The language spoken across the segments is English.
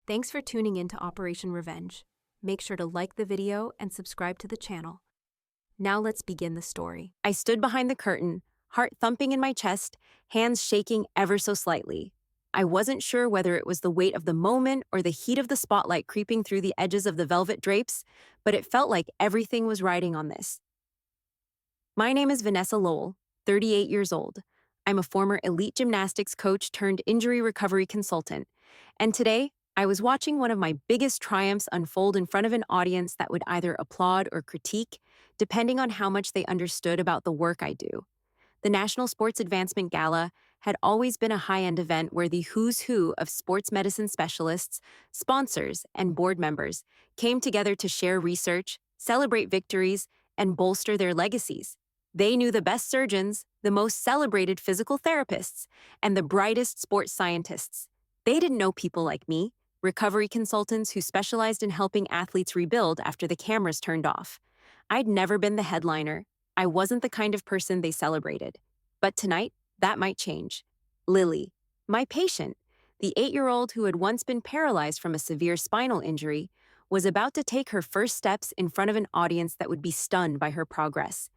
Thanks for tuning in to Operation Revenge. Make sure to like the video and subscribe to the channel. Now let's begin the story. I stood behind the curtain, heart thumping in my chest, hands shaking ever so slightly. I wasn't sure whether it was the weight of the moment or the heat of the spotlight creeping through the edges of the velvet drapes, but it felt like everything was riding on this. My name is Vanessa Lowell, 38 years old. I'm a former elite gymnastics coach turned injury recovery consultant, and today, I was watching one of my biggest triumphs unfold in front of an audience that would either applaud or critique, depending on how much they understood about the work I do. The National Sports Advancement Gala had always been a high-end event where the who's who of sports medicine specialists, sponsors, and board members came together to share research, celebrate victories, and bolster their legacies. They knew the best surgeons, the most celebrated physical therapists, and the brightest sports scientists. They didn't know people like me, recovery consultants who specialized in helping athletes rebuild after the cameras turned off. I'd never been the headliner. I wasn't the kind of person they celebrated. But tonight, that might change. Lily, my patient, the 8-year-old who had once been paralyzed from a severe spinal injury, was about to take her first steps in front of an audience that would be stunned by her progress.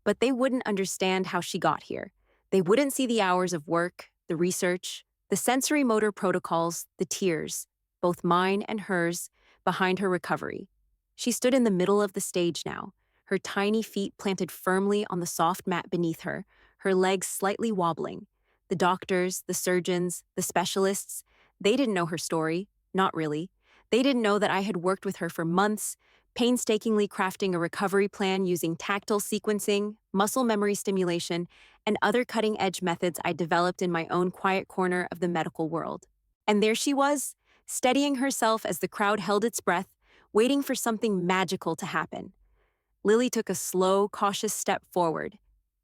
But they wouldn't understand how she got here. They wouldn't see the hours of work, the research, the sensory motor protocols, the tears, both mine and hers, behind her recovery. She stood in the middle of the stage now, her tiny feet planted firmly on the soft mat beneath her, her legs slightly wobbling. The doctors, the surgeons, the specialists, they didn't know her story, not really. They didn't know that I had worked with her for months, painstakingly crafting a recovery plan using tactile sequencing, muscle memory stimulation, and other cutting-edge methods I developed in my own quiet corner of the medical world. And there she was, steadying herself as the crowd held its breath, waiting for something magical to happen. Lily took a slow, cautious step forward.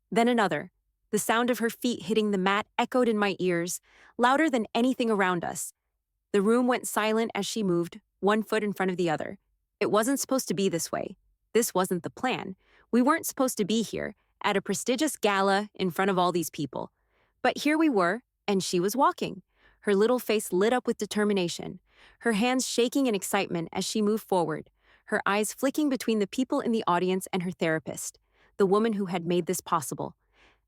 Then another. The sound of her feet hitting the mat echoed in my ears, louder than anything around us. The room went silent as she moved, one foot in front of the other. It wasn't supposed to be this way. This wasn't the plan. We weren't supposed to be here, at a prestigious gala in front of all these people. But here we were, and she was walking. Her little face lit up with determination, her hands shaking in excitement as she moved forward, her eyes flicking between the people in the audience and her therapist, the woman who had made this possible.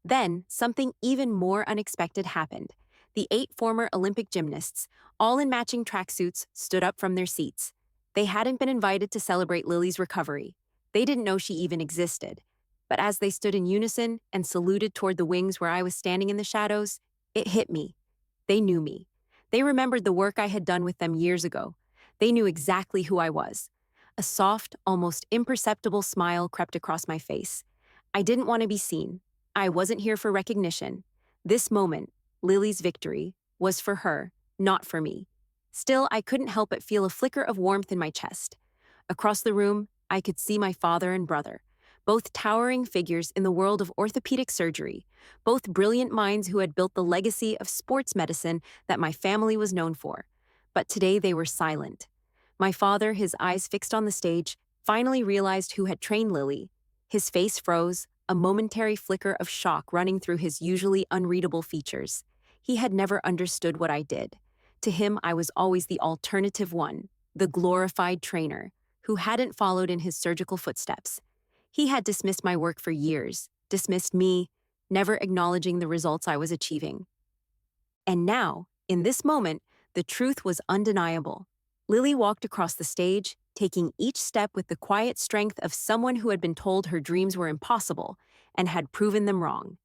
Then, something even more unexpected happened. The 8 former Olympic gymnasts, all in matching tracksuits, stood up from their seats. They hadn't been invited to celebrate Lily's recovery. They didn't know she even existed. But as they stood in unison and saluted toward the wings where I was standing in the shadows, it hit me. They knew me. They remembered the work I had done with them years ago. They knew exactly who I was. A soft, almost imperceptible smile crept across my face. I didn't want to be seen. I wasn't here for recognition. This moment, Lily's victory, was for her, not for me. Still, I couldn't help but feel a flicker of warmth in my chest. Across the room, I could see my father and brother, both towering figures in the world of orthopedic surgery, both brilliant minds who had built the legacy of sports medicine that my family was known for. But today they were silent. My father, his eyes fixed on the stage, finally realized who had trained Lily. His face froze, a momentary flicker of shock running through his usually unreadable features. He had never understood what I did. To him, I was always the alternative one, the glorified trainer, who hadn't followed in his surgical footsteps. He had dismissed my work for years, dismissed me, never acknowledging the results I was achieving. And now, in this moment, the truth was undeniable. Lily walked across the stage, taking each step with the quiet strength of someone who had been told her dreams were impossible and had proven them wrong.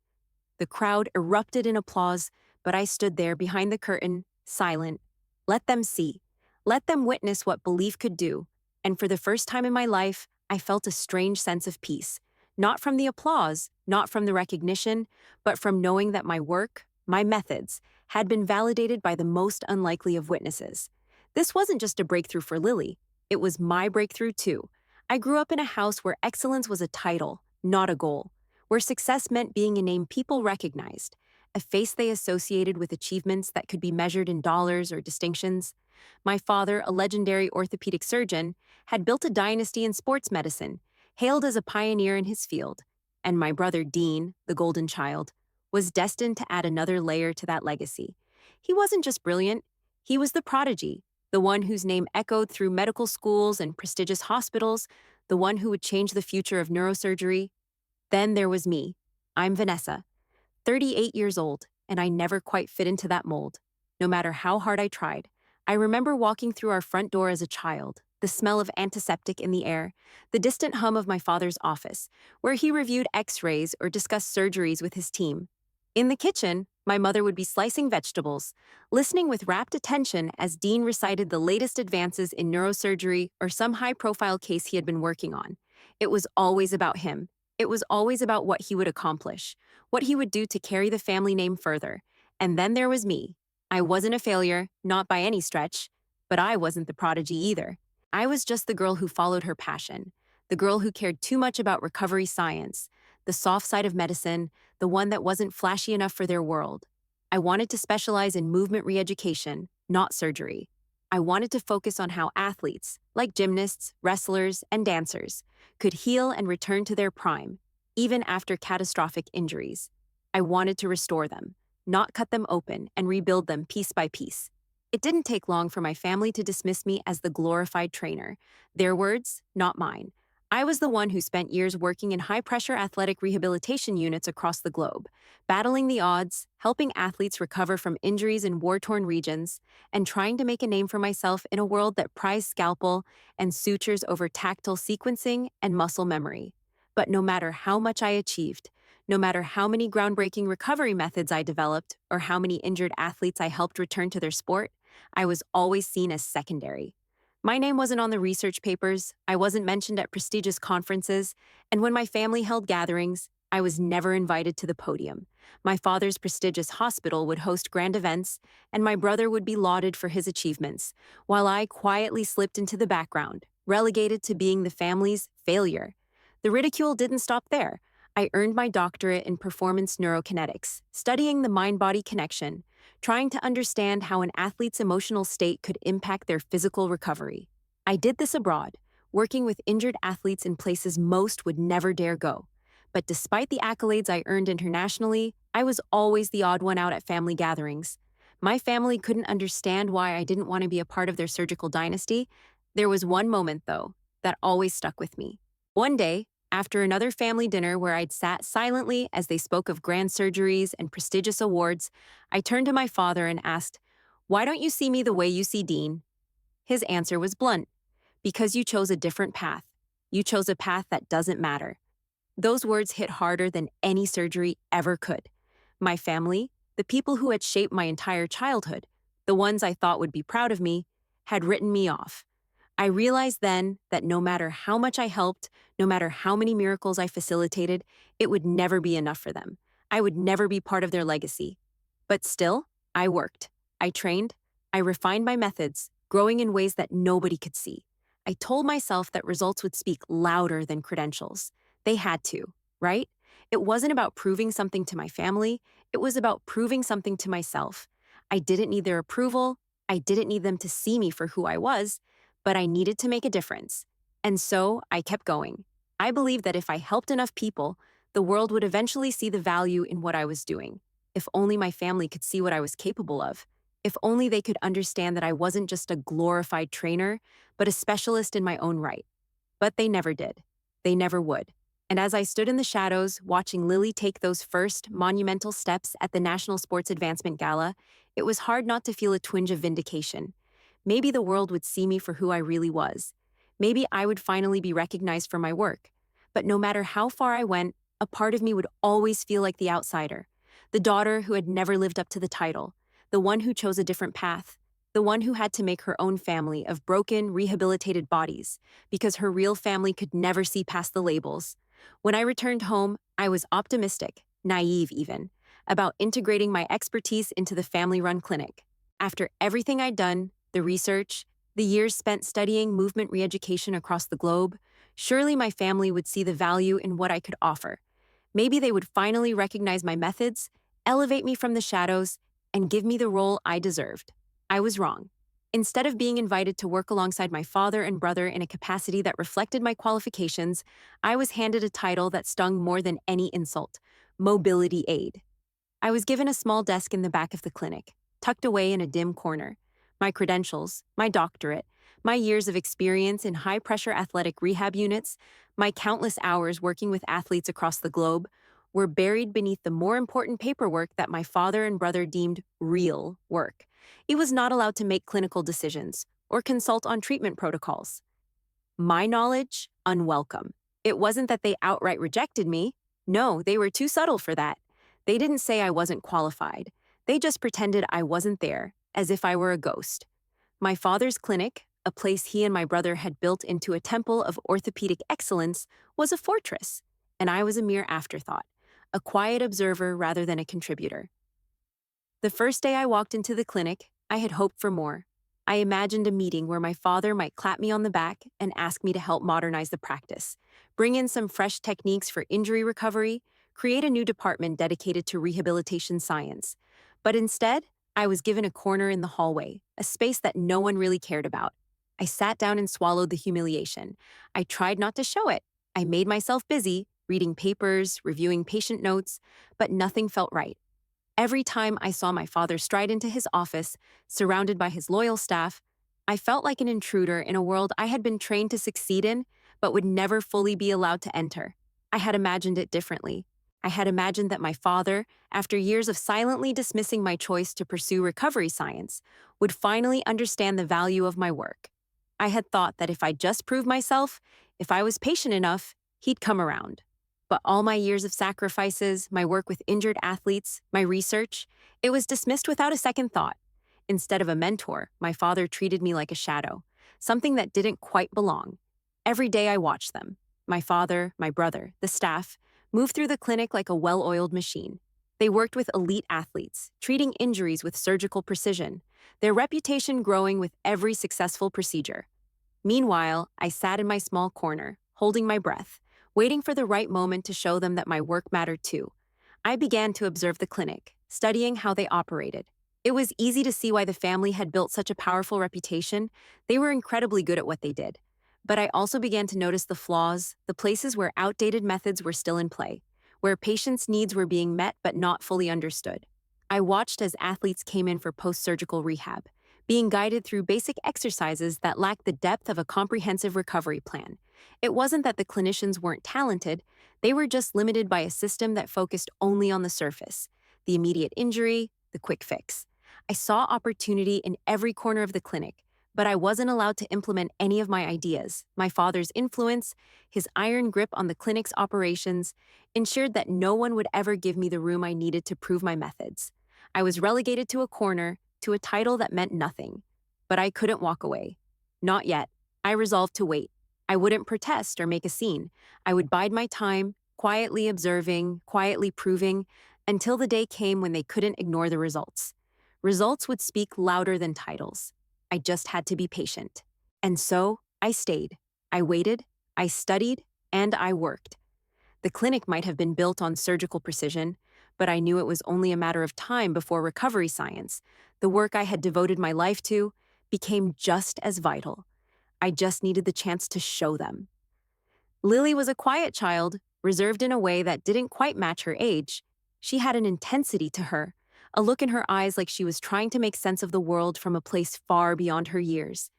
The crowd erupted in applause, but I stood there behind the curtain, silent. Let them see. Let them witness what belief could do. And for the first time in my life, I felt a strange sense of peace. Not from the applause, not from the recognition, but from knowing that my work, my methods, had been validated by the most unlikely of witnesses. This wasn't just a breakthrough for Lily. It was my breakthrough too. I grew up in a house where excellence was a title, not a goal, where success meant being a name people recognized, a face they associated with achievements that could be measured in dollars or distinctions. My father, a legendary orthopedic surgeon, had built a dynasty in sports medicine, hailed as a pioneer in his field, and my brother Dean, the golden child, was destined to add another layer to that legacy. He wasn't just brilliant, he was the prodigy, the one whose name echoed through medical schools and prestigious hospitals, the one who would change the future of neurosurgery. Then there was me. I'm Vanessa, 38 years old, and I never quite fit into that mold, no matter how hard I tried. I remember walking through our front door as a child, the smell of antiseptic in the air, the distant hum of my father's office, where he reviewed x-rays or discussed surgeries with his team. In the kitchen, my mother would be slicing vegetables, listening with rapt attention as Dean recited the latest advances in neurosurgery or some high-profile case he had been working on. It was always about him. It was always about what he would accomplish, what he would do to carry the family name further. And then there was me. I wasn't a failure, not by any stretch, but I wasn't the prodigy either. I was just the girl who followed her passion, the girl who cared too much about recovery science, the soft side of medicine, the one that wasn't flashy enough for their world. I wanted to specialize in movement re-education, not surgery. I wanted to focus on how athletes, like gymnasts, wrestlers, and dancers, could heal and return to their prime, even after catastrophic injuries. I wanted to restore them, not cut them open and rebuild them piece by piece. It didn't take long for my family to dismiss me as the glorified trainer. Their words, not mine. I was the one who spent years working in high-pressure athletic rehabilitation units across the globe, battling the odds, helping athletes recover from injuries in war-torn regions, and trying to make a name for myself in a world that prized scalpel and sutures over tactile sequencing and muscle memory. But no matter how much I achieved, no matter how many groundbreaking recovery methods I developed or how many injured athletes I helped return to their sport, I was always seen as secondary. My name wasn't on the research papers, I wasn't mentioned at prestigious conferences, and when my family held gatherings, I was never invited to the podium. My father's prestigious hospital would host grand events, and my brother would be lauded for his achievements, while I quietly slipped into the background, relegated to being the family's failure. The ridicule didn't stop there. I earned my doctorate in performance neurokinetics, studying the mind-body connection, trying to understand how an athlete's emotional state could impact their physical recovery. I did this abroad, working with injured athletes in places most would never dare go. But despite the accolades I earned internationally, I was always the odd one out at family gatherings. My family couldn't understand why I didn't want to be a part of their surgical dynasty. There was one moment, though, that always stuck with me. One day, after another family dinner where I'd sat silently as they spoke of grand surgeries and prestigious awards, I turned to my father and asked, "Why don't you see me the way you see Dean?" His answer was blunt, "Because you chose a different path. You chose a path that doesn't matter." Those words hit harder than any surgery ever could. My family, the people who had shaped my entire childhood, the ones I thought would be proud of me, had written me off. I realized then that no matter how much I helped, no matter how many miracles I facilitated, it would never be enough for them. I would never be part of their legacy. But still, I worked. I trained. I refined my methods, growing in ways that nobody could see. I told myself that results would speak louder than credentials. They had to, right? It wasn't about proving something to my family. It was about proving something to myself. I didn't need their approval. I didn't need them to see me for who I was. But I needed to make a difference. And so I kept going. I believed that if I helped enough people, the world would eventually see the value in what I was doing. If only my family could see what I was capable of. If only they could understand that I wasn't just a glorified trainer, but a specialist in my own right. But they never did. They never would. And as I stood in the shadows, watching Lily take those first monumental steps at the National Sports Advancement Gala, it was hard not to feel a twinge of vindication. Maybe the world would see me for who I really was. Maybe I would finally be recognized for my work. But no matter how far I went, a part of me would always feel like the outsider. The daughter who had never lived up to the title. The one who chose a different path. The one who had to make her own family of broken, rehabilitated bodies, because her real family could never see past the labels. When I returned home, I was optimistic, naive even, about integrating my expertise into the family-run clinic. After everything I'd done, the research, the years spent studying movement re-education across the globe, surely my family would see the value in what I could offer. Maybe they would finally recognize my methods, elevate me from the shadows, and give me the role I deserved. I was wrong. Instead of being invited to work alongside my father and brother in a capacity that reflected my qualifications, I was handed a title that stung more than any insult: mobility aid. I was given a small desk in the back of the clinic, tucked away in a dim corner. My credentials, my doctorate, my years of experience in high-pressure athletic rehab units, my countless hours working with athletes across the globe were buried beneath the more important paperwork that my father and brother deemed real work. He was not allowed to make clinical decisions or consult on treatment protocols. My knowledge, unwelcome. It wasn't that they outright rejected me. No, they were too subtle for that. They didn't say I wasn't qualified. They just pretended I wasn't there, as if I were a ghost. My father's clinic, a place he and my brother had built into a temple of orthopedic excellence, was a fortress, and I was a mere afterthought, a quiet observer rather than a contributor. The first day I walked into the clinic, I had hoped for more. I imagined a meeting where my father might clap me on the back and ask me to help modernize the practice, bring in some fresh techniques for injury recovery, create a new department dedicated to rehabilitation science. But instead, I was given a corner in the hallway, a space that no one really cared about. I sat down and swallowed the humiliation. I tried not to show it. I made myself busy, reading papers, reviewing patient notes, but nothing felt right. Every time I saw my father stride into his office, surrounded by his loyal staff, I felt like an intruder in a world I had been trained to succeed in, but would never fully be allowed to enter. I had imagined it differently. I had imagined that my father, after years of silently dismissing my choice to pursue recovery science, would finally understand the value of my work. I had thought that if I just proved myself, if I was patient enough, he'd come around. But all my years of sacrifices, my work with injured athletes, my research, it was dismissed without a second thought. Instead of a mentor, my father treated me like a shadow, something that didn't quite belong. Every day I watched them, my father, my brother, the staff, move through the clinic like a well-oiled machine. They worked with elite athletes, treating injuries with surgical precision, their reputation growing with every successful procedure. Meanwhile, I sat in my small corner, holding my breath, waiting for the right moment to show them that my work mattered too. I began to observe the clinic, studying how they operated. It was easy to see why the family had built such a powerful reputation. They were incredibly good at what they did. But I also began to notice the flaws, the places where outdated methods were still in play, where patients' needs were being met but not fully understood. I watched as athletes came in for post-surgical rehab, being guided through basic exercises that lacked the depth of a comprehensive recovery plan. It wasn't that the clinicians weren't talented, they were just limited by a system that focused only on the surface, the immediate injury, the quick fix. I saw opportunity in every corner of the clinic, but I wasn't allowed to implement any of my ideas. My father's influence, his iron grip on the clinic's operations, ensured that no one would ever give me the room I needed to prove my methods. I was relegated to a corner, to a title that meant nothing. But I couldn't walk away. Not yet. I resolved to wait. I wouldn't protest or make a scene. I would bide my time, quietly observing, quietly proving, until the day came when they couldn't ignore the results. Results would speak louder than titles. I just had to be patient. And so, I stayed. I waited, I studied, and I worked. The clinic might have been built on surgical precision, but I knew it was only a matter of time before recovery science, the work I had devoted my life to, became just as vital. I just needed the chance to show them. Lily was a quiet child, reserved in a way that didn't quite match her age. She had an intensity to her, a look in her eyes like she was trying to make sense of the world from a place far beyond her years.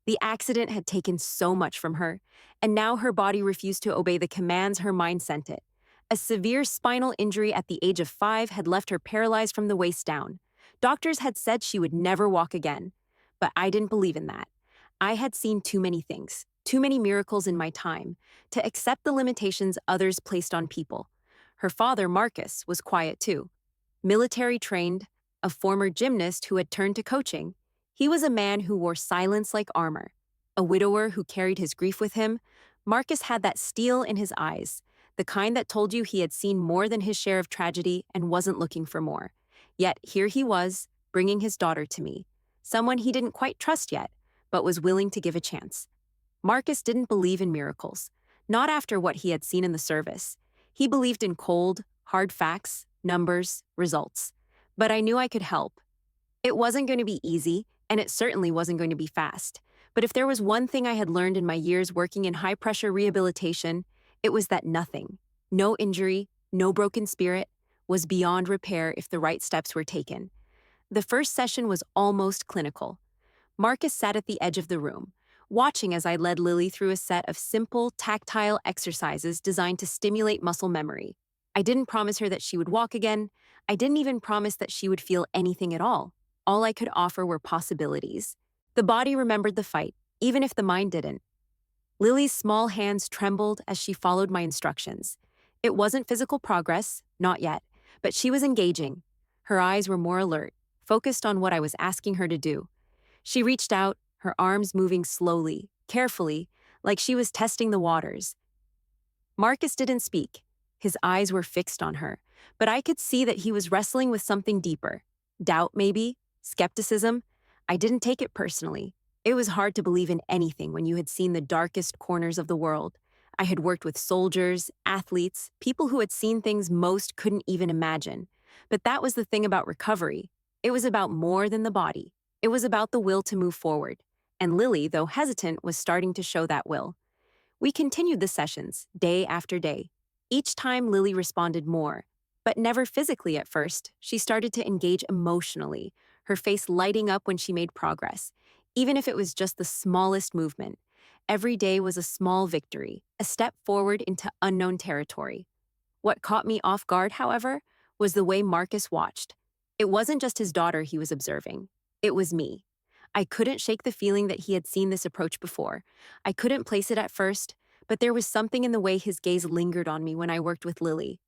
The accident had taken so much from her, and now her body refused to obey the commands her mind sent it. A severe spinal injury at the age of 5 had left her paralyzed from the waist down. Doctors had said she would never walk again, but I didn't believe in that. I had seen too many things, too many miracles in my time, to accept the limitations others placed on people. Her father, Marcus, was quiet too. Military trained, a former gymnast who had turned to coaching. He was a man who wore silence like armor. A widower who carried his grief with him, Marcus had that steel in his eyes, the kind that told you he had seen more than his share of tragedy and wasn't looking for more. Yet here he was, bringing his daughter to me, someone he didn't quite trust yet, but was willing to give a chance. Marcus didn't believe in miracles, not after what he had seen in the service. He believed in cold, hard facts, numbers, results. But I knew I could help. It wasn't going to be easy, and it certainly wasn't going to be fast. But if there was one thing I had learned in my years working in high-pressure rehabilitation, it was that nothing, no injury, no broken spirit, was beyond repair if the right steps were taken. The first session was almost clinical. Marcus sat at the edge of the room, watching as I led Lily through a set of simple, tactile exercises designed to stimulate muscle memory. I didn't promise her that she would walk again. I didn't even promise that she would feel anything at all. All I could offer were possibilities. The body remembered the fight, even if the mind didn't. Lily's small hands trembled as she followed my instructions. It wasn't physical progress, not yet, but she was engaging. Her eyes were more alert, focused on what I was asking her to do. She reached out, her arms moving slowly, carefully, like she was testing the waters. Marcus didn't speak. His eyes were fixed on her, but I could see that he was wrestling with something deeper. Doubt, maybe? Skepticism? I didn't take it personally. It was hard to believe in anything when you had seen the darkest corners of the world. I had worked with soldiers, athletes, people who had seen things most couldn't even imagine. But that was the thing about recovery. It was about more than the body. It was about the will to move forward. And Lily, though hesitant, was starting to show that will. We continued the sessions, day after day. Each time Lily responded more, but never physically at first. She started to engage emotionally, her face lighting up when she made progress, even if it was just the smallest movement. Every day was a small victory, a step forward into unknown territory. What caught me off guard, however, was the way Marcus watched. It wasn't just his daughter he was observing. It was me. I couldn't shake the feeling that he had seen this approach before. I couldn't place it at first, but there was something in the way his gaze lingered on me when I worked with Lily.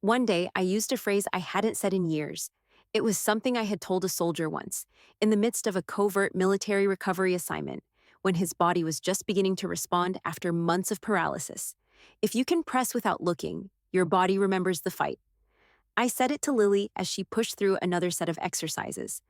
One day, I used a phrase I hadn't said in years. It was something I had told a soldier once, in the midst of a covert military recovery assignment, when his body was just beginning to respond after months of paralysis. If you can press without looking, your body remembers the fight. I said it to Lily as she pushed through another set of exercises.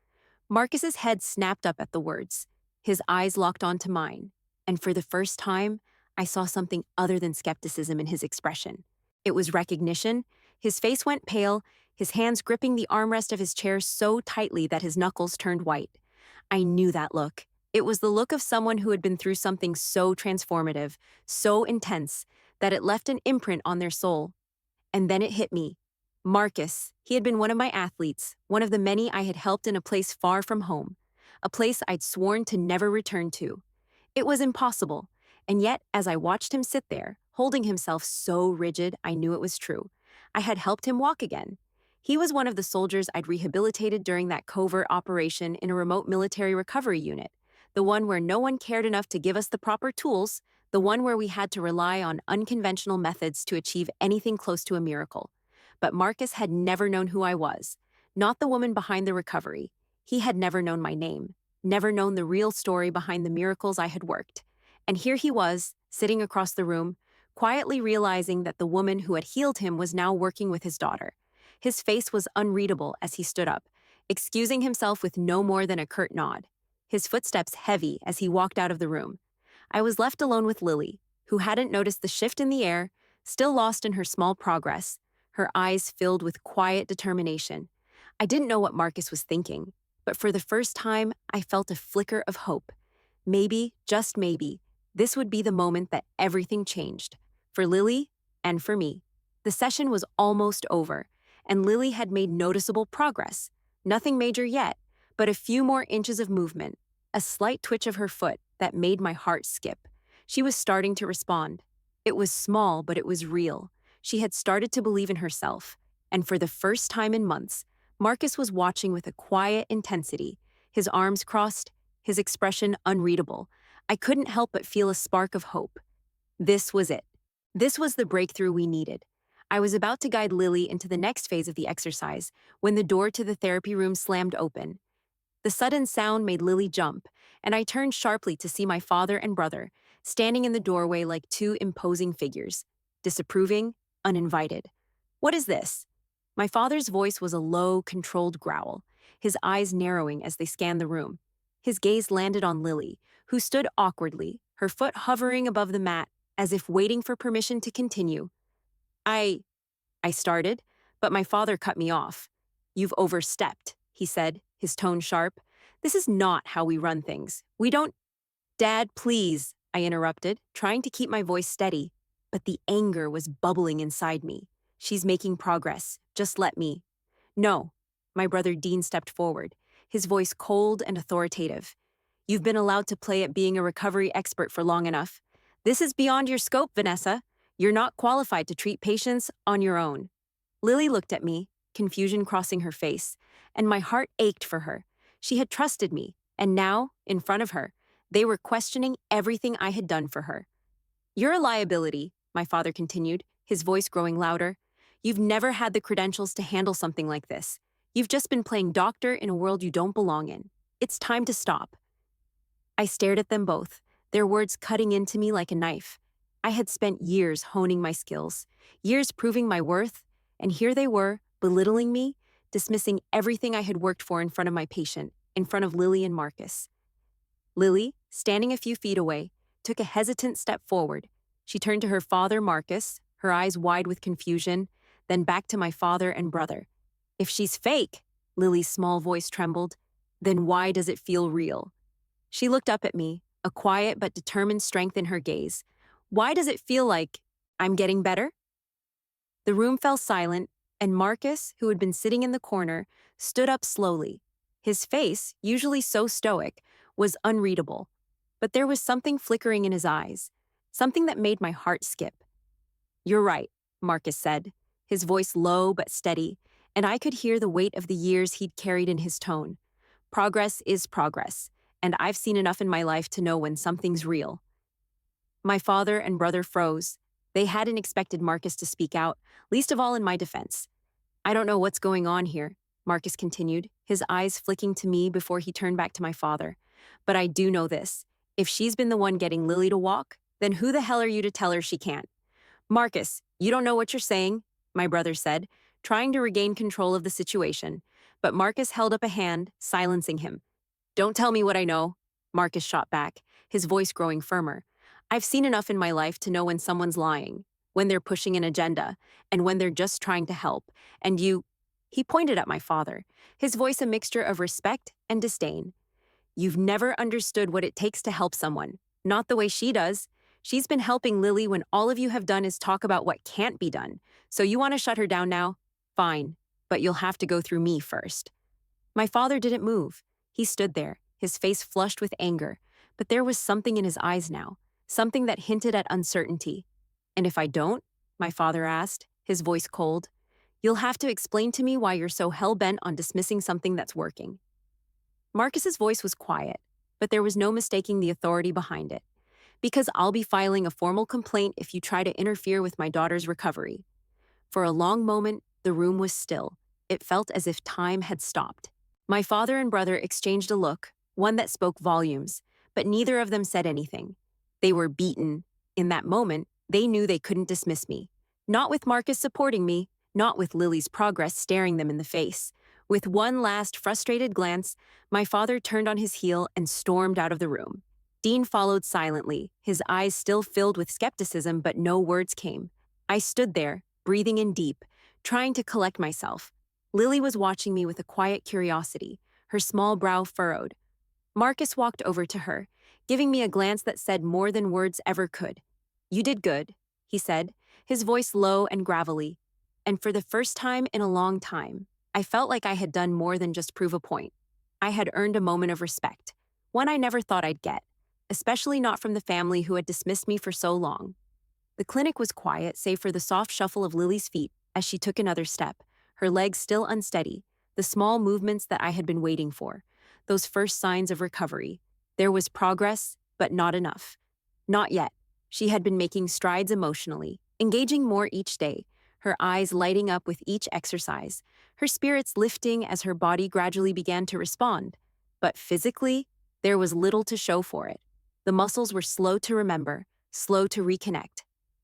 Marcus's head snapped up at the words. His eyes locked onto mine, and for the first time, I saw something other than skepticism in his expression. It was recognition. His face went pale, his hands gripping the armrest of his chair so tightly that his knuckles turned white. I knew that look. It was the look of someone who had been through something so transformative, so intense, that it left an imprint on their soul. And then it hit me. Marcus, he had been one of my athletes, one of the many I had helped in a place far from home, a place I'd sworn to never return to. It was impossible, and yet as I watched him sit there, holding himself so rigid, I knew it was true. I had helped him walk again. He was one of the soldiers I'd rehabilitated during that covert operation in a remote military recovery unit, the one where no one cared enough to give us the proper tools, the one where we had to rely on unconventional methods to achieve anything close to a miracle. But Marcus had never known who I was, not the woman behind the recovery. He had never known my name, never known the real story behind the miracles I had worked. And here he was, sitting across the room, quietly realizing that the woman who had healed him was now working with his daughter. His face was unreadable as he stood up, excusing himself with no more than a curt nod, his footsteps heavy as he walked out of the room. I was left alone with Lily, who hadn't noticed the shift in the air, still lost in her small progress, her eyes filled with quiet determination. I didn't know what Marcus was thinking, but for the first time, I felt a flicker of hope. Maybe, just maybe, this would be the moment that everything changed, for Lily and for me. The session was almost over, and Lily had made noticeable progress. Nothing major yet, but a few more inches of movement, a slight twitch of her foot that made my heart skip. She was starting to respond. It was small, but it was real. She had started to believe in herself, and for the first time in months, Marcus was watching with a quiet intensity, his arms crossed, his expression unreadable. I couldn't help but feel a spark of hope. This was it. This was the breakthrough we needed. I was about to guide Lily into the next phase of the exercise when the door to the therapy room slammed open. The sudden sound made Lily jump, and I turned sharply to see my father and brother standing in the doorway like two imposing figures, disapproving, uninvited. "What is this?" My father's voice was a low, controlled growl, his eyes narrowing as they scanned the room. His gaze landed on Lily, who stood awkwardly, her foot hovering above the mat, as if waiting for permission to continue. I started, but my father cut me off. "You've overstepped," he said, his tone sharp. "This is not how we run things. We don't—" "Dad, please," I interrupted, trying to keep my voice steady. But the anger was bubbling inside me. "She's making progress. Just let me." "No." My brother Dean stepped forward, his voice cold and authoritative. You've been allowed to play at being a recovery expert for long enough. This is beyond your scope, Vanessa. You're not qualified to treat patients on your own. Lily looked at me, confusion crossing her face, and my heart ached for her. She had trusted me, and now, in front of her, they were questioning everything I had done for her. You're a liability, my father continued, his voice growing louder. You've never had the credentials to handle something like this. You've just been playing doctor in a world you don't belong in. It's time to stop. I stared at them both, their words cutting into me like a knife. I had spent years honing my skills, years proving my worth, and here they were, belittling me, dismissing everything I had worked for in front of my patient, in front of Lily and Marcus. Lily, standing a few feet away, took a hesitant step forward. She turned to her father, Marcus, her eyes wide with confusion, then back to my father and brother. If she's fake, Lily's small voice trembled, then why does it feel real? She looked up at me, a quiet but determined strength in her gaze. Why does it feel like I'm getting better? The room fell silent, and Marcus, who had been sitting in the corner, stood up slowly. His face, usually so stoic, was unreadable. But there was something flickering in his eyes, something that made my heart skip. You're right, Marcus said, his voice low but steady, and I could hear the weight of the years he'd carried in his tone. Progress is progress, and I've seen enough in my life to know when something's real. My father and brother froze. They hadn't expected Marcus to speak out, least of all in my defense. I don't know what's going on here, Marcus continued, his eyes flicking to me before he turned back to my father. But I do know this. If she's been the one getting Lily to walk, then who the hell are you to tell her she can't? Marcus, you don't know what you're saying, my brother said, trying to regain control of the situation. But Marcus held up a hand, silencing him. Don't tell me what I know, Marcus shot back, his voice growing firmer. I've seen enough in my life to know when someone's lying, when they're pushing an agenda, and when they're just trying to help. And he pointed at my father, his voice a mixture of respect and disdain. You've never understood what it takes to help someone, not the way she does. She's been helping Lily when all of you have done is talk about what can't be done. So you want to shut her down now? Fine, but you'll have to go through me first. My father didn't move. He stood there, his face flushed with anger, but there was something in his eyes now, something that hinted at uncertainty. And if I don't, my father asked, his voice cold, you'll have to explain to me why you're so hell-bent on dismissing something that's working. Marcus's voice was quiet, but there was no mistaking the authority behind it. Because I'll be filing a formal complaint if you try to interfere with my daughter's recovery. For a long moment, the room was still. It felt as if time had stopped. My father and brother exchanged a look, one that spoke volumes, but neither of them said anything. They were beaten. In that moment, they knew they couldn't dismiss me. Not with Marcus supporting me, not with Lily's progress staring them in the face. With one last frustrated glance, my father turned on his heel and stormed out of the room. Dean followed silently, his eyes still filled with skepticism, but no words came. I stood there, breathing in deep, trying to collect myself. Lily was watching me with a quiet curiosity, her small brow furrowed. Marcus walked over to her, giving me a glance that said more than words ever could. You did good, he said, his voice low and gravelly. And for the first time in a long time, I felt like I had done more than just prove a point. I had earned a moment of respect, one I never thought I'd get, especially not from the family who had dismissed me for so long. The clinic was quiet, save for the soft shuffle of Lily's feet as she took another step, her legs still unsteady, the small movements that I had been waiting for, those first signs of recovery. There was progress, but not enough. Not yet. She had been making strides emotionally, engaging more each day, her eyes lighting up with each exercise, her spirits lifting as her body gradually began to respond. But physically, there was little to show for it. The muscles were slow to remember, slow to reconnect.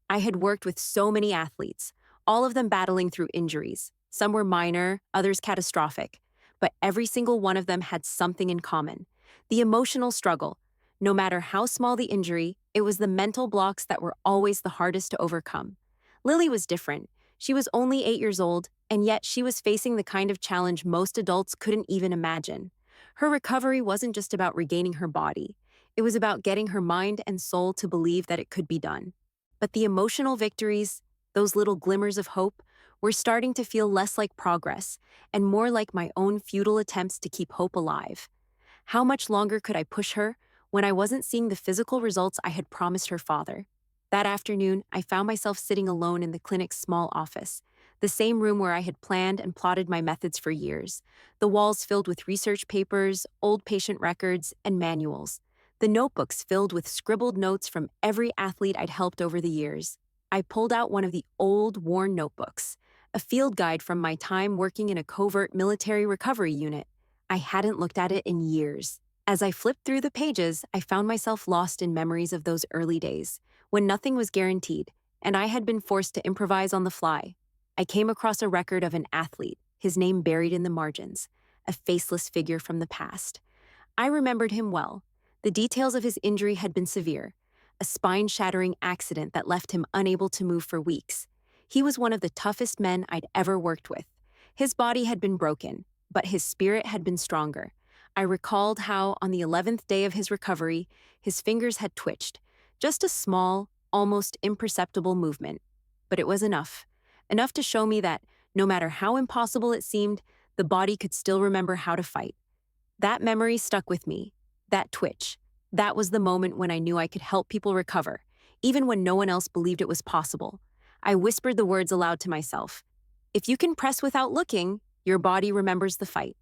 I had worked with so many athletes, all of them battling through injuries. Some were minor, others catastrophic, but every single one of them had something in common. The emotional struggle. No matter how small the injury, it was the mental blocks that were always the hardest to overcome. Lily was different. She was only 8 years old, and yet she was facing the kind of challenge most adults couldn't even imagine. Her recovery wasn't just about regaining her body. It was about getting her mind and soul to believe that it could be done. But the emotional victories, those little glimmers of hope, were starting to feel less like progress and more like my own futile attempts to keep hope alive. How much longer could I push her when I wasn't seeing the physical results I had promised her father? That afternoon, I found myself sitting alone in the clinic's small office, the same room where I had planned and plotted my methods for years, the walls filled with research papers, old patient records, and manuals, the notebooks filled with scribbled notes from every athlete I'd helped over the years. I pulled out one of the old, worn notebooks, a field guide from my time working in a covert military recovery unit. I hadn't looked at it in years. As I flipped through the pages, I found myself lost in memories of those early days, when nothing was guaranteed, and I had been forced to improvise on the fly. I came across a record of an athlete, his name buried in the margins, a faceless figure from the past. I remembered him well. The details of his injury had been severe, a spine-shattering accident that left him unable to move for weeks. He was one of the toughest men I'd ever worked with. His body had been broken, but his spirit had been stronger. I recalled how, on the 11th day of his recovery, his fingers had twitched, just a small, almost imperceptible movement. But it was enough to show me that, no matter how impossible it seemed, the body could still remember how to fight. That memory stuck with me, that twitch. That was the moment when I knew I could help people recover, even when no one else believed it was possible. I whispered the words aloud to myself. If you can press without looking, your body remembers the fight.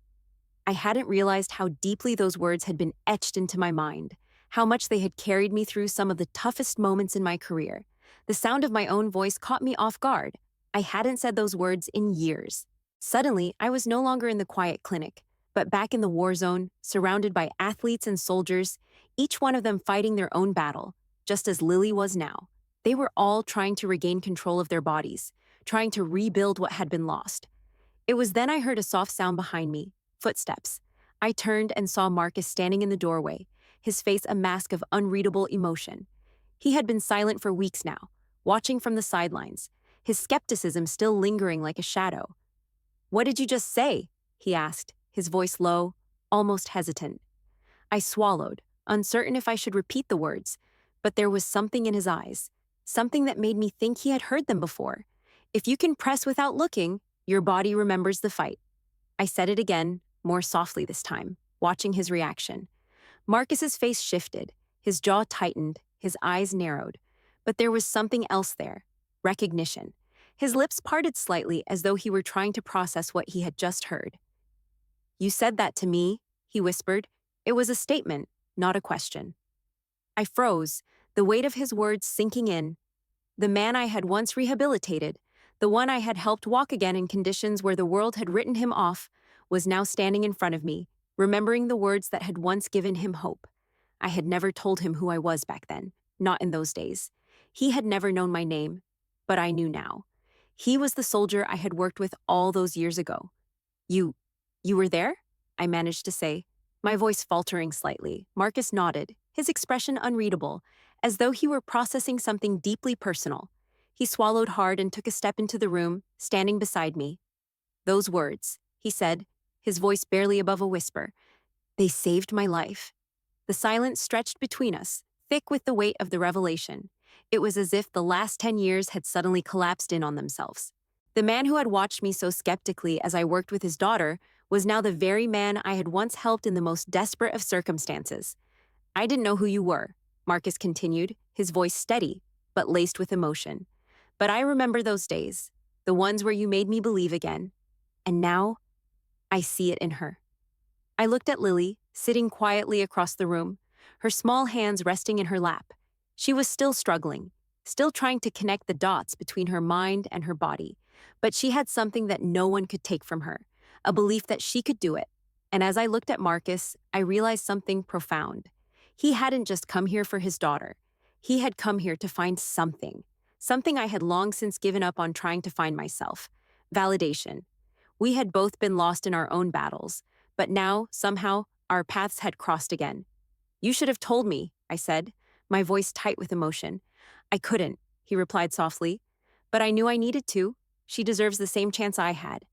I hadn't realized how deeply those words had been etched into my mind, how much they had carried me through some of the toughest moments in my career. The sound of my own voice caught me off guard. I hadn't said those words in years. Suddenly, I was no longer in the quiet clinic, but back in the war zone, surrounded by athletes and soldiers, each one of them fighting their own battle, just as Lily was now. They were all trying to regain control of their bodies, trying to rebuild what had been lost. It was then I heard a soft sound behind me, footsteps. I turned and saw Marcus standing in the doorway, his face a mask of unreadable emotion. He had been silent for weeks now, watching from the sidelines, his skepticism still lingering like a shadow. "What did you just say?" he asked, his voice low, almost hesitant. I swallowed, uncertain if I should repeat the words, but there was something in his eyes, something that made me think he had heard them before. If you can press without looking, your body remembers the fight. I said it again, more softly this time, watching his reaction. Marcus's face shifted, his jaw tightened, his eyes narrowed. But there was something else there, recognition. His lips parted slightly as though he were trying to process what he had just heard. "You said that to me," he whispered. It was a statement, not a question. I froze, the weight of his words sinking in. The man I had once rehabilitated, the one I had helped walk again in conditions where the world had written him off, was now standing in front of me, remembering the words that had once given him hope. I had never told him who I was back then, not in those days. He had never known my name, but I knew now. He was the soldier I had worked with all those years ago. You were there?" I managed to say, my voice faltering slightly. Marcus nodded, his expression unreadable, as though he were processing something deeply personal. He swallowed hard and took a step into the room, standing beside me. "Those words," he said, his voice barely above a whisper, "they saved my life." The silence stretched between us, thick with the weight of the revelation. It was as if the last 10 years had suddenly collapsed in on themselves. The man who had watched me so skeptically as I worked with his daughter was now the very man I had once helped in the most desperate of circumstances. "I didn't know who you were," Marcus continued, his voice steady, but laced with emotion. "But I remember those days, the ones where you made me believe again. And now, I see it in her." I looked at Lily, sitting quietly across the room, her small hands resting in her lap. She was still struggling, still trying to connect the dots between her mind and her body. But she had something that no one could take from her, a belief that she could do it. And as I looked at Marcus, I realized something profound. He hadn't just come here for his daughter. He had come here to find something I had long since given up on trying to find myself. Validation. We had both been lost in our own battles, but now, somehow, our paths had crossed again. "You should have told me," I said, my voice tight with emotion. "I couldn't," he replied softly, "but I knew I needed to. She deserves the same chance I had."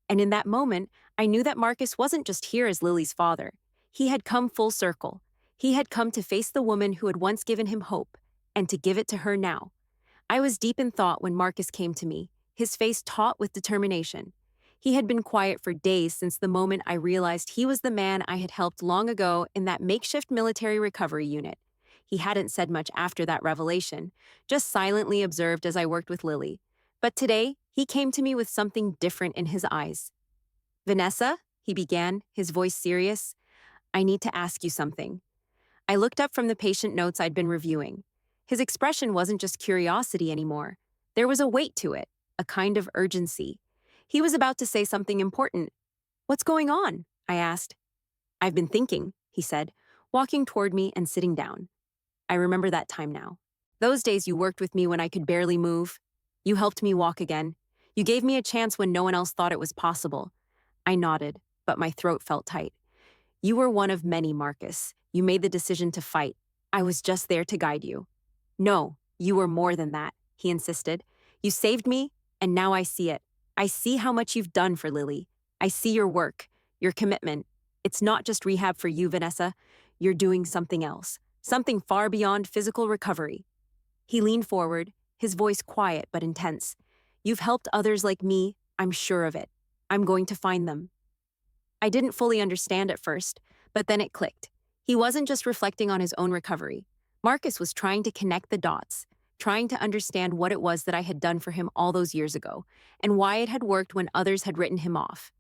And in that moment, I knew that Marcus wasn't just here as Lily's father. He had come full circle. He had come to face the woman who had once given him hope, and to give it to her now. I was deep in thought when Marcus came to me, his face taut with determination. He had been quiet for days since the moment I realized he was the man I had helped long ago in that makeshift military recovery unit. He hadn't said much after that revelation, just silently observed as I worked with Lily. But today, he came to me with something different in his eyes. "Vanessa," he began, his voice serious, "I need to ask you something." I looked up from the patient notes I'd been reviewing. His expression wasn't just curiosity anymore. There was a weight to it, a kind of urgency. He was about to say something important. "What's going on?" I asked. "I've been thinking," he said, walking toward me and sitting down. "I remember that time now. Those days you worked with me when I could barely move. You helped me walk again. You gave me a chance when no one else thought it was possible." I nodded, but my throat felt tight. "You were one of many, Marcus. You made the decision to fight. I was just there to guide you." "No, you were more than that," he insisted. "You saved me, and now I see it. I see how much you've done for Lily. I see your work, your commitment. It's not just rehab for you, Vanessa. You're doing something else, something far beyond physical recovery." He leaned forward, his voice quiet but intense. "You've helped others like me, I'm sure of it. I'm going to find them." I didn't fully understand at first, but then it clicked. He wasn't just reflecting on his own recovery. Marcus was trying to connect the dots, trying to understand what it was that I had done for him all those years ago, and why it had worked when others had written him off.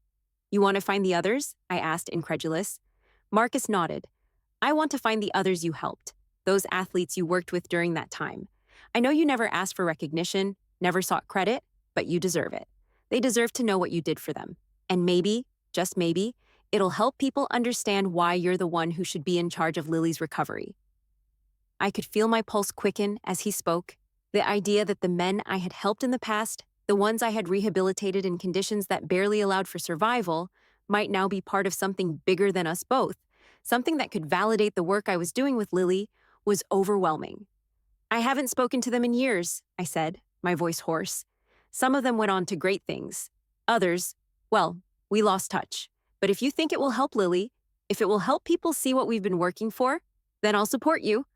"You want to find the others?" I asked, incredulous. Marcus nodded. "I want to find the others you helped, those athletes you worked with during that time. I know you never asked for recognition, never sought credit, but you deserve it. They deserve to know what you did for them. And maybe, just maybe, it'll help people understand why you're the one who should be in charge of Lily's recovery." I could feel my pulse quicken as he spoke. The idea that the men I had helped in the past, the ones I had rehabilitated in conditions that barely allowed for survival, might now be part of something bigger than us both, something that could validate the work I was doing with Lily, was overwhelming. "I haven't spoken to them in years," I said, my voice hoarse. "Some of them went on to great things. Others, well, we lost touch. But if you think it will help Lily, if it will help people see what we've been working for, then I'll support you."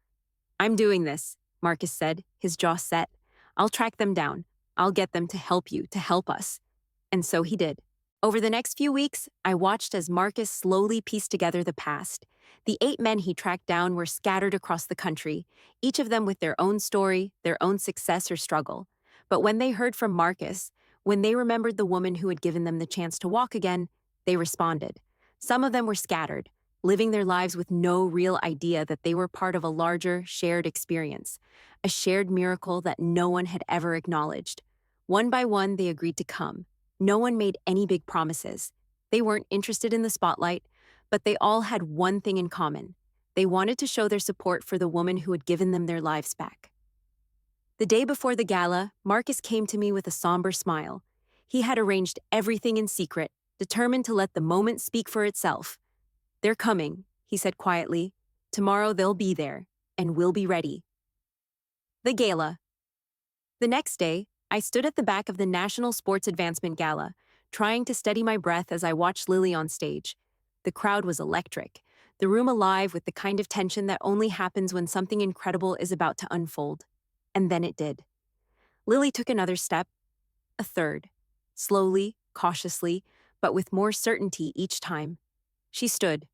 "I'm doing this," Marcus said, his jaw set. "I'll track them down. I'll get them to help you, to help us." And so he did. Over the next few weeks, I watched as Marcus slowly pieced together the past. The 8 men he tracked down were scattered across the country, each of them with their own story, their own success or struggle. But when they heard from Marcus, when they remembered the woman who had given them the chance to walk again, they responded. Some of them were scattered, living their lives with no real idea that they were part of a larger, shared experience, a shared miracle that no one had ever acknowledged. One by one, they agreed to come. No one made any big promises. They weren't interested in the spotlight, but they all had one thing in common. They wanted to show their support for the woman who had given them their lives back. The day before the gala, Marcus came to me with a somber smile. He had arranged everything in secret, determined to let the moment speak for itself. "They're coming," he said quietly. "Tomorrow they'll be there, and we'll be ready." The gala. The next day, I stood at the back of the National Sports Advancement Gala, trying to steady my breath as I watched Lily on stage. The crowd was electric, the room alive with the kind of tension that only happens when something incredible is about to unfold. And then it did. Lily took another step, a third, slowly, cautiously, but with more certainty each time. She stood,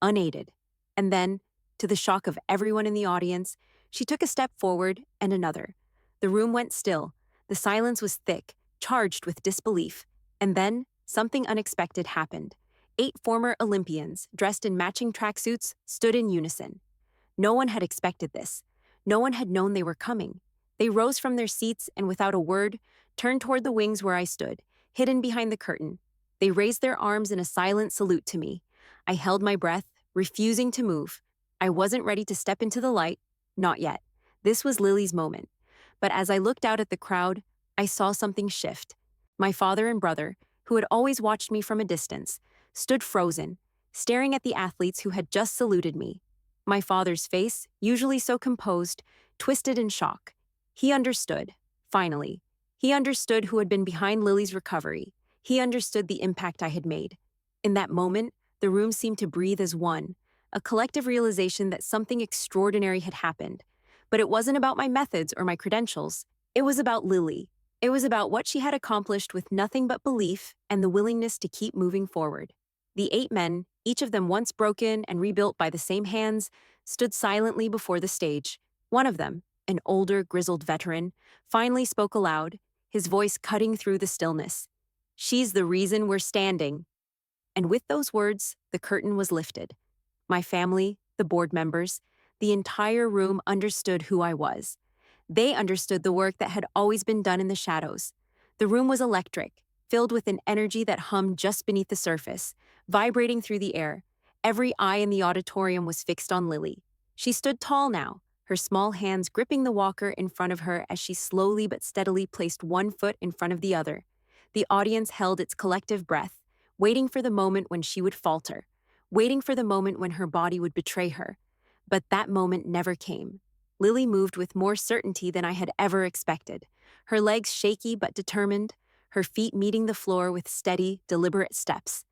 unaided, and then, to the shock of everyone in the audience, she took a step forward and another. The room went still. The silence was thick, charged with disbelief. And then, something unexpected happened. 8 former Olympians, dressed in matching tracksuits, stood in unison. No one had expected this. No one had known they were coming. They rose from their seats and, without a word, turned toward the wings where I stood, hidden behind the curtain. They raised their arms in a silent salute to me. I held my breath, refusing to move. I wasn't ready to step into the light, not yet. This was Lily's moment. But as I looked out at the crowd, I saw something shift. My father and brother, who had always watched me from a distance, stood frozen, staring at the athletes who had just saluted me. My father's face, usually so composed, twisted in shock. He understood, finally. He understood who had been behind Lily's recovery. He understood the impact I had made. In that moment, the room seemed to breathe as one, a collective realization that something extraordinary had happened. But it wasn't about my methods or my credentials. It was about Lily. It was about what she had accomplished with nothing but belief and the willingness to keep moving forward. The 8 men, each of them once broken and rebuilt by the same hands, stood silently before the stage. One of them, an older, grizzled veteran, finally spoke aloud, his voice cutting through the stillness. "She's the reason we're standing." And with those words, the curtain was lifted. My family, the board members, the entire room understood who I was. They understood the work that had always been done in the shadows. The room was electric, filled with an energy that hummed just beneath the surface, vibrating through the air. Every eye in the auditorium was fixed on Lily. She stood tall now, her small hands gripping the walker in front of her as she slowly but steadily placed one foot in front of the other. The audience held its collective breath, waiting for the moment when she would falter, waiting for the moment when her body would betray her. But that moment never came. Lily moved with more certainty than I had ever expected, her legs shaky but determined, her feet meeting the floor with steady, deliberate steps.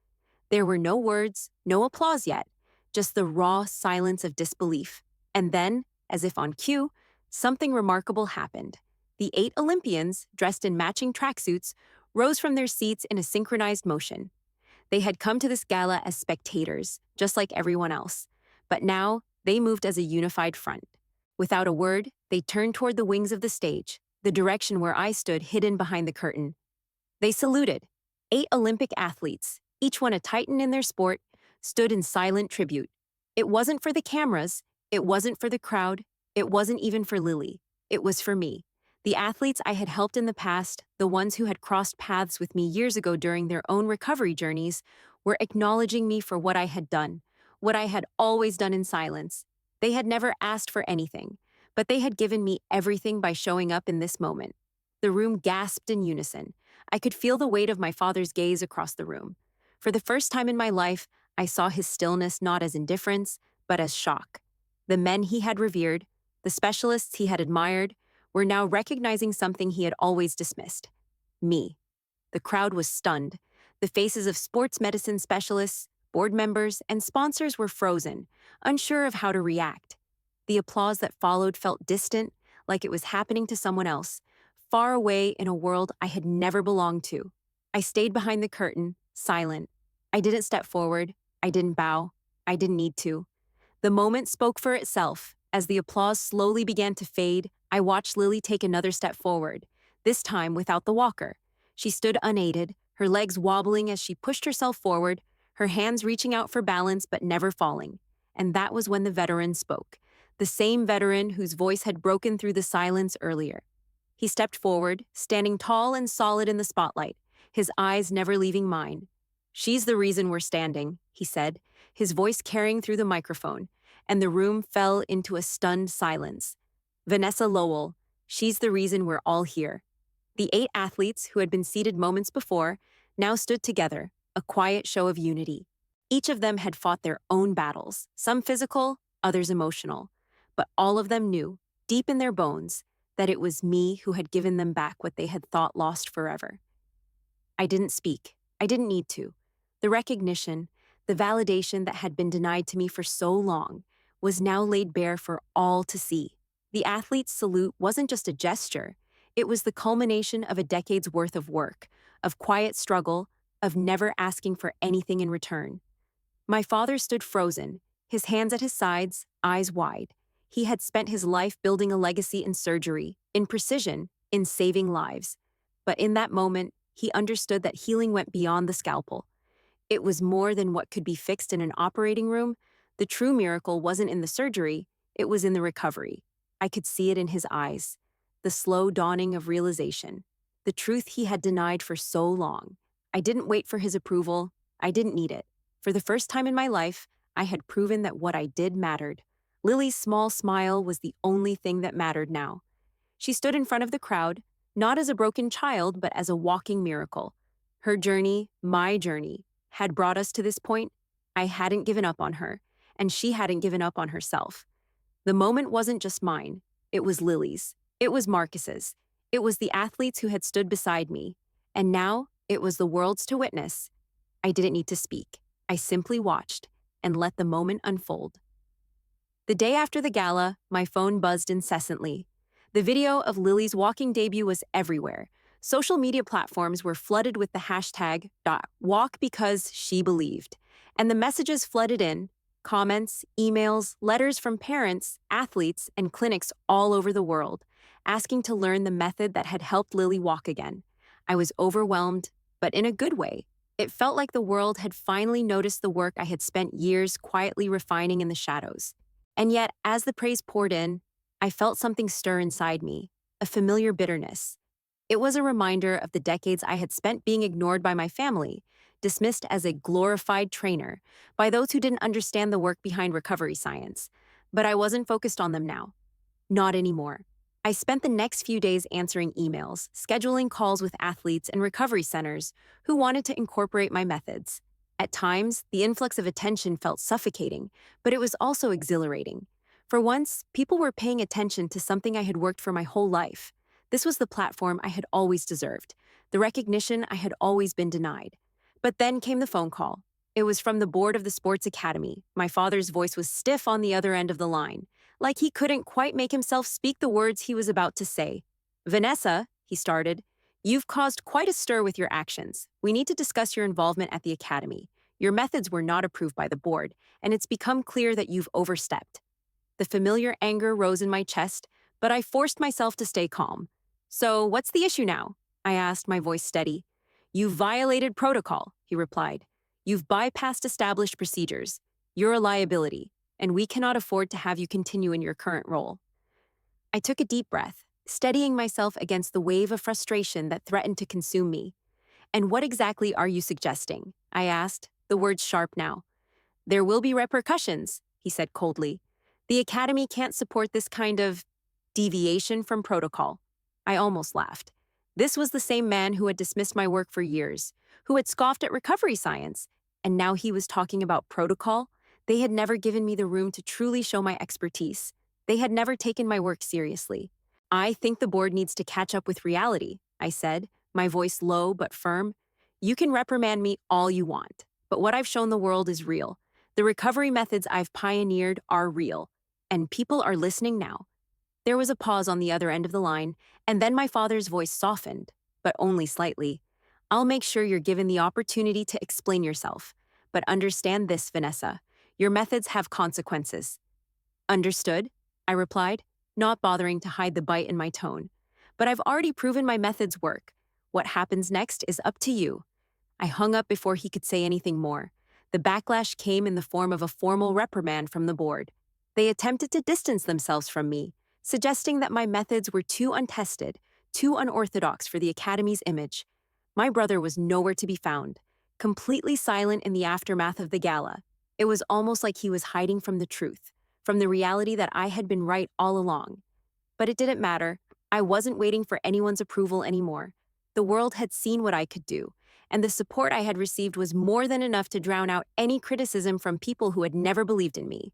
There were no words, no applause yet, just the raw silence of disbelief. And then, as if on cue, something remarkable happened. The 8 Olympians, dressed in matching tracksuits, rose from their seats in a synchronized motion. They had come to this gala as spectators, just like everyone else. But now, they moved as a unified front. Without a word, they turned toward the wings of the stage, the direction where I stood hidden behind the curtain. They saluted. 8 Olympic athletes, each one a titan in their sport, stood in silent tribute. It wasn't for the cameras, it wasn't for the crowd, it wasn't even for Lily. It was for me. The athletes I had helped in the past, the ones who had crossed paths with me years ago during their own recovery journeys, were acknowledging me for what I had done, what I had always done in silence. They had never asked for anything, but they had given me everything by showing up in this moment. The room gasped in unison. I could feel the weight of my father's gaze across the room. For the first time in my life, I saw his stillness not as indifference, but as shock. The men he had revered, the specialists he had admired, were now recognizing something he had always dismissed: me. The crowd was stunned. The faces of sports medicine specialists, board members, and sponsors were frozen, unsure of how to react. The applause that followed felt distant, like it was happening to someone else, far away in a world I had never belonged to. I stayed behind the curtain, silent. I didn't step forward. I didn't bow. I didn't need to. The moment spoke for itself. As the applause slowly began to fade, I watched Lily take another step forward, this time without the walker. She stood unaided, her legs wobbling as she pushed herself forward, her hands reaching out for balance but never falling. And that was when the veteran spoke, the same veteran whose voice had broken through the silence earlier. He stepped forward, standing tall and solid in the spotlight, his eyes never leaving mine. "She's the reason we're standing," he said, his voice carrying through the microphone, and the room fell into a stunned silence. "Vanessa Lowell, she's the reason we're all here." The 8 athletes, who had been seated moments before, now stood together, a quiet show of unity. Each of them had fought their own battles, some physical, others emotional. But all of them knew, deep in their bones, that it was me who had given them back what they had thought lost forever. I didn't speak. I didn't need to. The recognition, the validation that had been denied to me for so long, was now laid bare for all to see. The athlete's salute wasn't just a gesture. It was the culmination of a decade's worth of work, of quiet struggle, of never asking for anything in return. My father stood frozen, his hands at his sides, eyes wide. He had spent his life building a legacy in surgery, in precision, in saving lives. But in that moment, he understood that healing went beyond the scalpel. It was more than what could be fixed in an operating room. The true miracle wasn't in the surgery, it was in the recovery. I could see it in his eyes, the slow dawning of realization, the truth he had denied for so long. I didn't wait for his approval. I didn't need it. For the first time in my life, I had proven that what I did mattered. Lily's small smile was the only thing that mattered now. She stood in front of the crowd, not as a broken child, but as a walking miracle. Her journey, my journey, had brought us to this point. I hadn't given up on her, and she hadn't given up on herself. The moment wasn't just mine. It was Lily's. It was Marcus's. It was the athletes who had stood beside me. And now, it was the world's to witness. I didn't need to speak. I simply watched and let the moment unfold. The day after the gala, my phone buzzed incessantly. The video of Lily's walking debut was everywhere. Social media platforms were flooded with the hashtag #WalkBecauseSheBelieved, and the messages flooded in comments, emails, letters from parents, athletes, and clinics all over the world, asking to learn the method that had helped Lily walk again. I was overwhelmed, but in a good way. It felt like the world had finally noticed the work I had spent years quietly refining in the shadows. And yet, as the praise poured in, I felt something stir inside me, a familiar bitterness. It was a reminder of the decades I had spent being ignored by my family, dismissed as a glorified trainer by those who didn't understand the work behind recovery science. But I wasn't focused on them now. Not anymore. I spent the next few days answering emails, scheduling calls with athletes and recovery centers who wanted to incorporate my methods. At times, the influx of attention felt suffocating, but it was also exhilarating. For once, people were paying attention to something I had worked for my whole life. This was the platform I had always deserved, the recognition I had always been denied. But then came the phone call. It was from the board of the sports academy. My father's voice was stiff on the other end of the line, like he couldn't quite make himself speak the words he was about to say. "Vanessa," he started, "you've caused quite a stir with your actions. We need to discuss your involvement at the academy. Your methods were not approved by the board, and it's become clear that you've overstepped." The familiar anger rose in my chest, but I forced myself to stay calm. "So, what's the issue now?" I asked, my voice steady. "You've violated protocol," he replied. "You've bypassed established procedures. You're a liability, and we cannot afford to have you continue in your current role." I took a deep breath, steadying myself against the wave of frustration that threatened to consume me. "And what exactly are you suggesting?" I asked, the words sharp now. "There will be repercussions," he said coldly. "The academy can't support this kind of deviation from protocol." I almost laughed. This was the same man who had dismissed my work for years, who had scoffed at recovery science, and now he was talking about protocol. They had never given me the room to truly show my expertise. They had never taken my work seriously. "I think the board needs to catch up with reality," I said, my voice low but firm. "You can reprimand me all you want, but what I've shown the world is real. The recovery methods I've pioneered are real, and people are listening now." There was a pause on the other end of the line, and then my father's voice softened, but only slightly. "I'll make sure you're given the opportunity to explain yourself. But understand this, Vanessa. Your methods have consequences." "Understood," I replied, not bothering to hide the bite in my tone. "But I've already proven my methods work. What happens next is up to you." I hung up before he could say anything more. The backlash came in the form of a formal reprimand from the board. They attempted to distance themselves from me, suggesting that my methods were too untested, too unorthodox for the academy's image. My brother was nowhere to be found, completely silent in the aftermath of the gala. It was almost like he was hiding from the truth, from the reality that I had been right all along. But it didn't matter. I wasn't waiting for anyone's approval anymore. The world had seen what I could do, and the support I had received was more than enough to drown out any criticism from people who had never believed in me.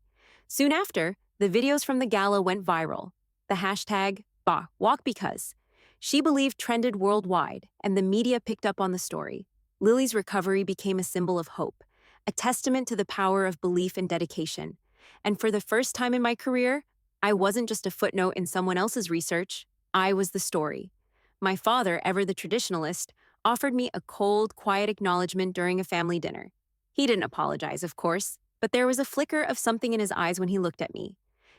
Soon after, the videos from the gala went viral. The hashtag #WalkBecause SheBelieved trended worldwide, and the media picked up on the story. Lily's recovery became a symbol of hope, a testament to the power of belief and dedication. And for the first time in my career, I wasn't just a footnote in someone else's research, I was the story. My father, ever the traditionalist, offered me a cold, quiet acknowledgement during a family dinner. He didn't apologize, of course, but there was a flicker of something in his eyes when he looked at me.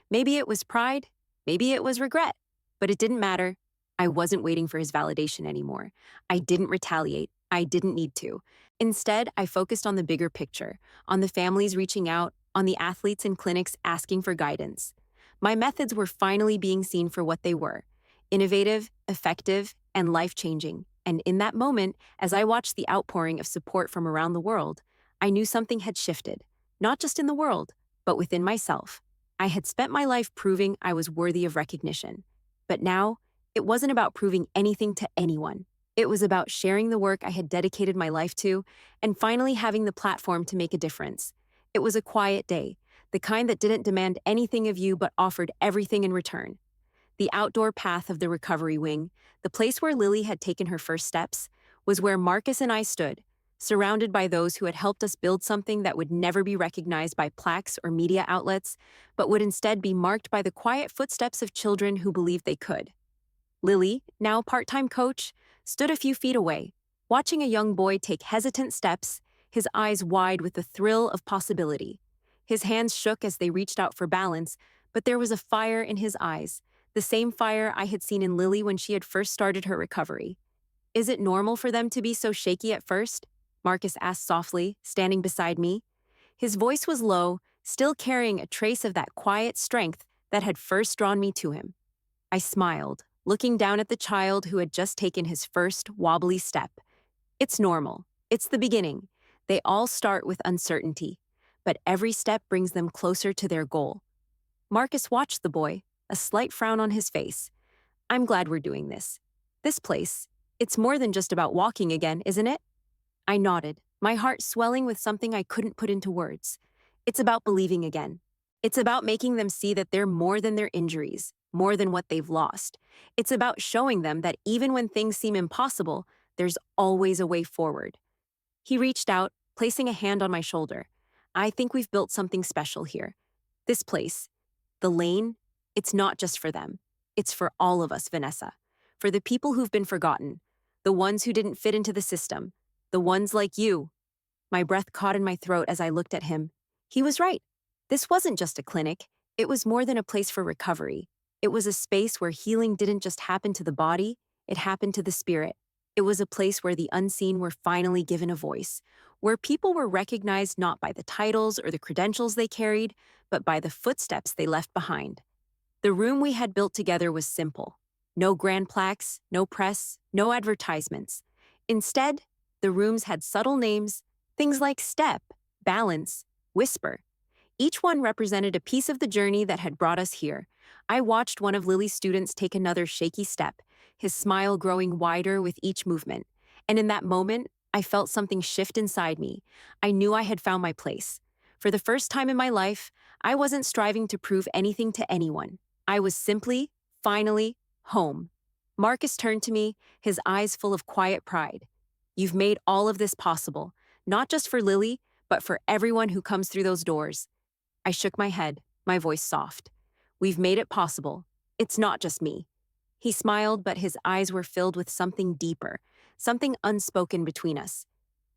Maybe it was pride, maybe it was regret, but it didn't matter. I wasn't waiting for his validation anymore. I didn't retaliate. I didn't need to. Instead, I focused on the bigger picture, on the families reaching out, on the athletes and clinics asking for guidance. My methods were finally being seen for what they were: innovative, effective, and life-changing. And in that moment, as I watched the outpouring of support from around the world, I knew something had shifted, not just in the world, but within myself. I had spent my life proving I was worthy of recognition. But now, it wasn't about proving anything to anyone. It was about sharing the work I had dedicated my life to and finally having the platform to make a difference. It was a quiet day, the kind that didn't demand anything of you but offered everything in return. The outdoor path of the recovery wing, the place where Lily had taken her first steps, was where Marcus and I stood, surrounded by those who had helped us build something that would never be recognized by plaques or media outlets, but would instead be marked by the quiet footsteps of children who believed they could. Lily, now part-time coach, stood a few feet away, watching a young boy take hesitant steps, his eyes wide with the thrill of possibility. His hands shook as they reached out for balance, but there was a fire in his eyes, the same fire I had seen in Lily when she had first started her recovery. "Is it normal for them to be so shaky at first?" Marcus asked softly, standing beside me. His voice was low, still carrying a trace of that quiet strength that had first drawn me to him. I smiled, looking down at the child who had just taken his first wobbly step. "It's normal. It's the beginning. They all start with uncertainty, but every step brings them closer to their goal." Marcus watched the boy, a slight frown on his face. "I'm glad we're doing this. This place, it's more than just about walking again, isn't it?" I nodded, my heart swelling with something I couldn't put into words. It's about believing again. It's about making them see that they're more than their injuries, more than what they've lost. It's about showing them that even when things seem impossible, there's always a way forward. He reached out, placing a hand on my shoulder. "I think we've built something special here. This place, the lane, it's not just for them. It's for all of us, Vanessa. For the people who've been forgotten, the ones who didn't fit into the system, the ones like you." My breath caught in my throat as I looked at him. He was right. This wasn't just a clinic. It was more than a place for recovery. It was a space where healing didn't just happen to the body, it happened to the spirit. It was a place where the unseen were finally given a voice, where people were recognized not by the titles or the credentials they carried, but by the footsteps they left behind. The room we had built together was simple. No grand plaques, no press, no advertisements. Instead, the rooms had subtle names, things like step, balance, whisper. Each one represented a piece of the journey that had brought us here. I watched one of Lily's students take another shaky step, his smile growing wider with each movement. And in that moment, I felt something shift inside me. I knew I had found my place. For the first time in my life, I wasn't striving to prove anything to anyone. I was simply, finally, home. Marcus turned to me, his eyes full of quiet pride. "You've made all of this possible, not just for Lily, but for everyone who comes through those doors." I shook my head, my voice soft. "We've made it possible. It's not just me." He smiled, but his eyes were filled with something deeper, something unspoken between us.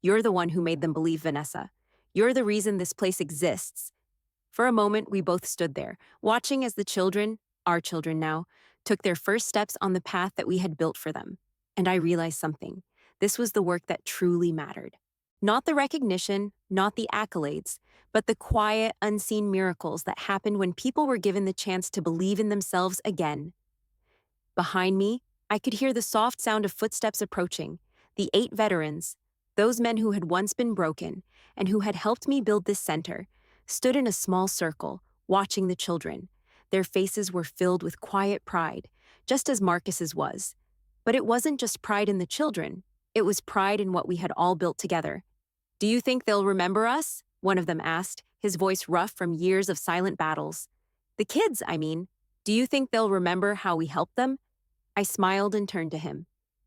"You're the one who made them believe, Vanessa. You're the reason this place exists." For a moment, we both stood there, watching as the children, our children now, took their first steps on the path that we had built for them. And I realized something. This was the work that truly mattered. Not the recognition, not the accolades, but the quiet, unseen miracles that happened when people were given the chance to believe in themselves again. Behind me, I could hear the soft sound of footsteps approaching, the 8 veterans, those men who had once been broken and who had helped me build this center, stood in a small circle, watching the children. Their faces were filled with quiet pride, just as Marcus's was. But it wasn't just pride in the children, it was pride in what we had all built together. "Do you think they'll remember us?" one of them asked, his voice rough from years of silent battles. "The kids, I mean. Do you think they'll remember how we helped them?" I smiled and turned to him.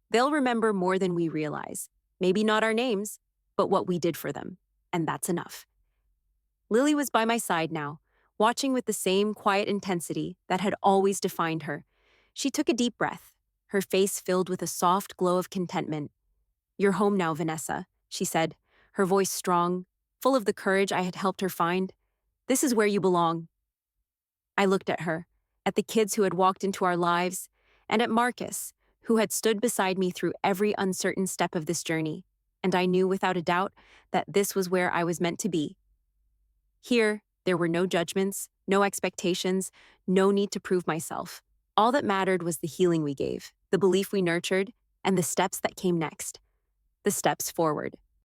"They'll remember more than we realize. Maybe not our names, but what we did for them. And that's enough." Lily was by my side now, watching with the same quiet intensity that had always defined her. She took a deep breath, her face filled with a soft glow of contentment. "You're home now, Vanessa," she said, her voice strong, full of the courage I had helped her find. "This is where you belong." I looked at her, at the kids who had walked into our lives, and at Marcus, who had stood beside me through every uncertain step of this journey, and I knew without a doubt that this was where I was meant to be. Here, there were no judgments, no expectations, no need to prove myself. All that mattered was the healing we gave, the belief we nurtured, and the steps that came next. The steps forward.